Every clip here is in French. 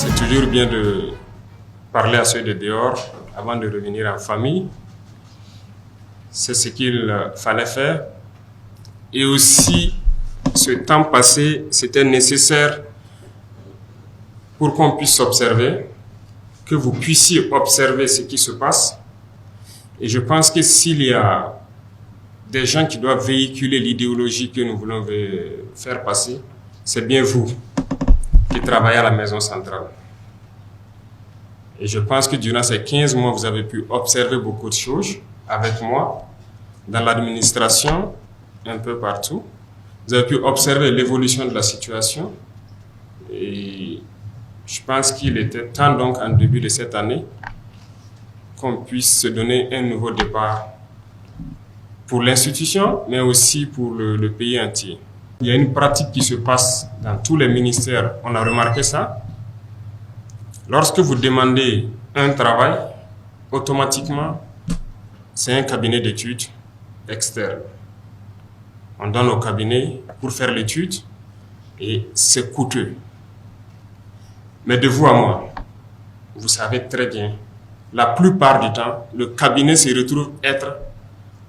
C'est toujours bien de parler à ceux de dehors avant de revenir en famille. C'est ce qu'il fallait faire. Et aussi, ce temps passé, c'était nécessaire pour qu'on puisse observer, que vous puissiez observer ce qui se passe. Et je pense que s'il y a des gens qui doivent véhiculer l'idéologie que nous voulons faire passer, c'est bien vous qui travaillez à la maison centrale. Et je pense que durant ces 15 mois, vous avez pu observer beaucoup de choses avec moi, dans l'administration, un peu partout. Vous avez pu observer l'évolution de la situation. Et je pense qu'il était temps donc, en début de cette année, qu'on puisse se donner un nouveau départ pour l'institution, mais aussi pour le pays entier. Il y a une pratique qui se passe dans tous les ministères, on a remarqué ça. Lorsque vous demandez un travail, automatiquement, c'est un cabinet d'études externe. On donne au cabinet pour faire l'étude et c'est coûteux. Mais de vous à moi, vous savez très bien, la plupart du temps, le cabinet se retrouve être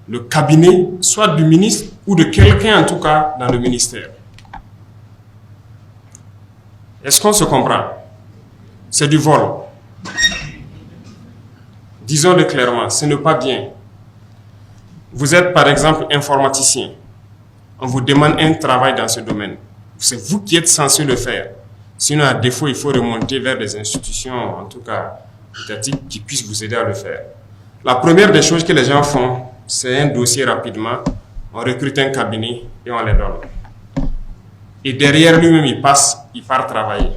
le cabinet soit du ministre ou de quelqu'un en tout cas dans le ministère. Est-ce qu'on se comprend? C'est du vol. Disons-le clairement, ce n'est pas bien. Vous êtes par exemple informaticien. On vous demande un travail dans ce domaine. C'est vous qui êtes censé le faire. Sinon, à défaut, il faut remonter vers des institutions, en tout cas étatiques, qui puissent vous aider à le faire. La première des choses que les gens font, c'est un dossier rapidement, on recrute un cabinet et on les donne. Et derrière lui-même, il part travailler.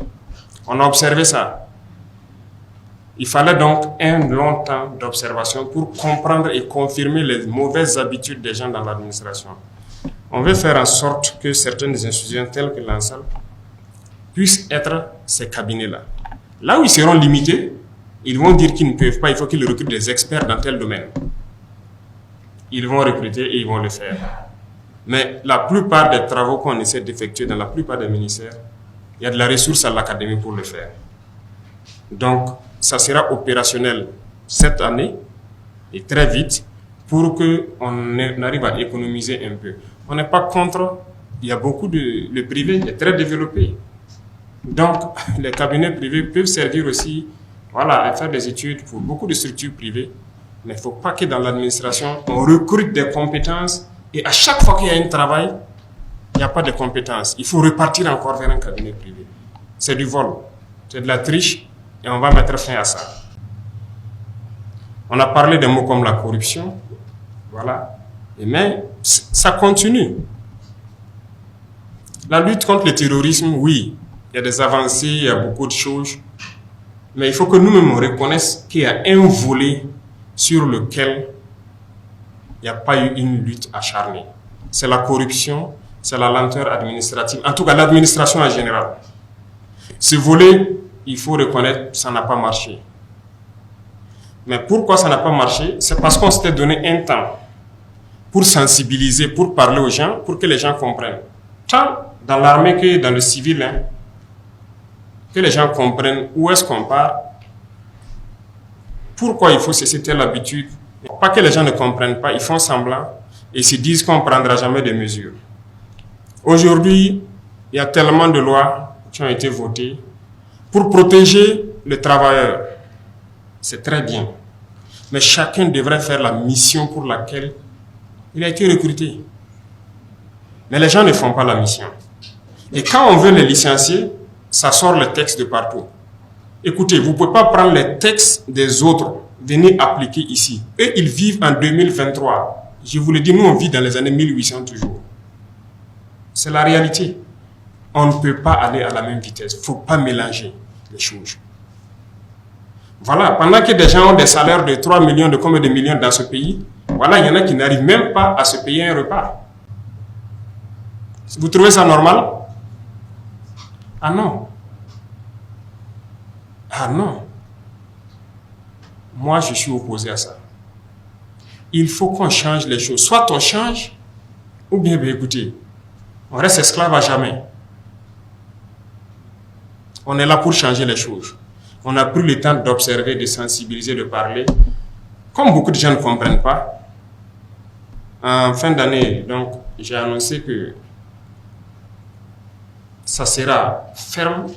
On a observé ça. Il fallait donc un long temps d'observation pour comprendre et confirmer les mauvaises habitudes des gens dans l'administration. On veut faire en sorte que certaines institutions telles que l'ANSAL puissent être ces cabinets-là. Là où ils seront limités, ils vont dire qu'ils ne peuvent pas, il faut qu'ils recrutent des experts dans tel domaine. Ils vont recruter et ils vont le faire. Mais la plupart des travaux qu'on essaie d'effectuer dans la plupart des ministères, il y a de la ressource à l'académie pour le faire. Donc, ça sera opérationnel cette année et très vite pour qu'on arrive à économiser un peu. On n'est pas contre, il y a beaucoup le privé est très développé. Donc, les cabinets privés peuvent servir aussi à faire des études pour beaucoup de structures privées. Mais il ne faut pas que dans l'administration, on recrute des compétences et à chaque fois qu'il y a un travail, il n'y a pas de compétences. Il faut repartir encore vers un cabinet privé. C'est du vol, c'est de la triche et on va mettre fin à ça. On a parlé de mots comme la corruption, mais ça continue. La lutte contre le terrorisme, oui, il y a des avancées, il y a beaucoup de choses, mais il faut que nous-mêmes on reconnaisse qu'il y a un volet sur lequel il n'y a pas eu une lutte acharnée. C'est la corruption, c'est la lenteur administrative, en tout cas l'administration en général. Ce volet, il faut reconnaître, ça n'a pas marché. Mais pourquoi ça n'a pas marché? C'est parce qu'on s'était donné un temps pour sensibiliser, pour parler aux gens, pour que les gens comprennent. Tant dans l'armée que dans le civil, que les gens comprennent où est-ce qu'on part, pourquoi il faut cesser telle habitude. Pas que les gens ne comprennent pas, ils font semblant et se disent qu'on ne prendra jamais de mesures. Aujourd'hui, il y a tellement de lois qui ont été votées pour protéger le travailleur. C'est très bien. Mais chacun devrait faire la mission pour laquelle il a été recruté. Mais les gens ne font pas la mission. Et quand on veut les licencier, ça sort le texte de partout. Écoutez, vous ne pouvez pas prendre les textes des autres, venir appliquer ici. Eux, ils vivent en 2023. Je vous le dis, nous, on vit dans les années 1800 toujours. C'est la réalité. On ne peut pas aller à la même vitesse. Il ne faut pas mélanger les choses. Pendant que des gens ont des salaires de 3 millions, de combien de millions dans ce pays, il y en a qui n'arrivent même pas à se payer un repas. Vous trouvez ça normal? Ah non. Ah non. Moi, je suis opposé à ça. Il faut qu'on change les choses. Soit on change, ou bien, écoutez, on reste esclave à jamais. On est là pour changer les choses. On a pris le temps d'observer, de sensibiliser, de parler. Comme beaucoup de gens ne comprennent pas, en fin d'année, donc, j'ai annoncé que ça sera ferme.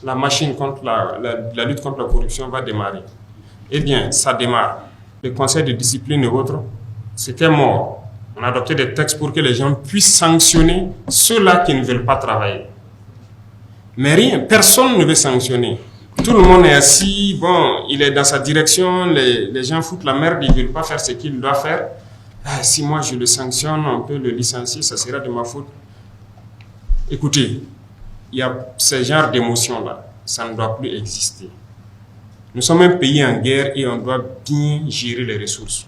La machine contre la lutte contre la corruption va démarrer. Eh bien, ça démarre. Le conseil de discipline et autres, c'était mort. On a adopté des textes pour que les gens puissent sanctionner ceux-là qui ne veulent pas travailler. Mais rien, personne ne veut sanctionner. Tout le monde est assis, bon, il est dans sa direction, les gens foutent la merde, ils ne veulent pas faire ce qu'il doit faire. Ah, si moi je le sanctionne, on peut le licencier, ça sera de ma faute. Écoutez, il y a ce genre d'émotion-là, ça ne doit plus exister. Nous sommes un pays en guerre et on doit bien gérer les ressources.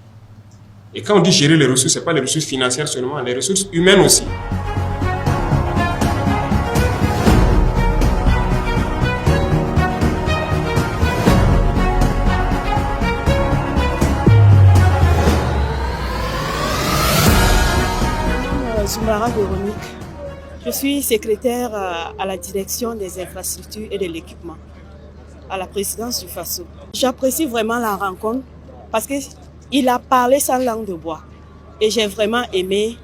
Et quand on dit gérer les ressources, ce n'est pas les ressources financières seulement, les ressources humaines aussi. Zoumara Véronique. Je suis secrétaire à la direction des infrastructures et de l'équipement à la présidence du FASO. J'apprécie vraiment la rencontre parce qu'il a parlé sans langue de bois et j'ai vraiment aimé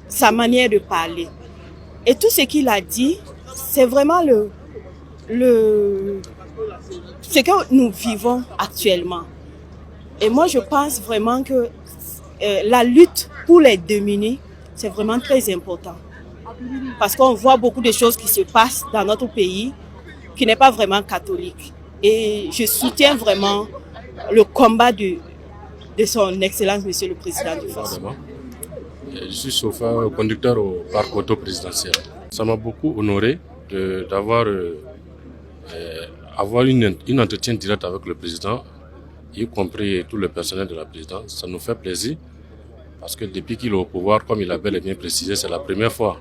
sa manière de parler. Et tout ce qu'il a dit, c'est vraiment ce que nous vivons actuellement. Et moi, je pense vraiment que la lutte pour les démunis, c'est vraiment très important. Parce qu'on voit beaucoup de choses qui se passent dans notre pays qui n'est pas vraiment catholique. Et je soutiens vraiment le combat de son Excellence, Monsieur le Président du FASO. Je suis chauffeur conducteur au parc auto présidentiel. Ça m'a beaucoup honoré d'avoir une entretien direct avec le président, y compris tout le personnel de la présidence. Ça nous fait plaisir parce que depuis qu'il est au pouvoir, comme il a bel et bien précisé, c'est la première fois.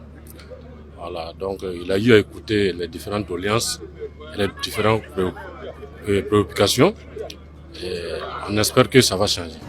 Voilà, donc il a eu à écouter les différentes doléances et les différentes préoccupations et on espère que ça va changer.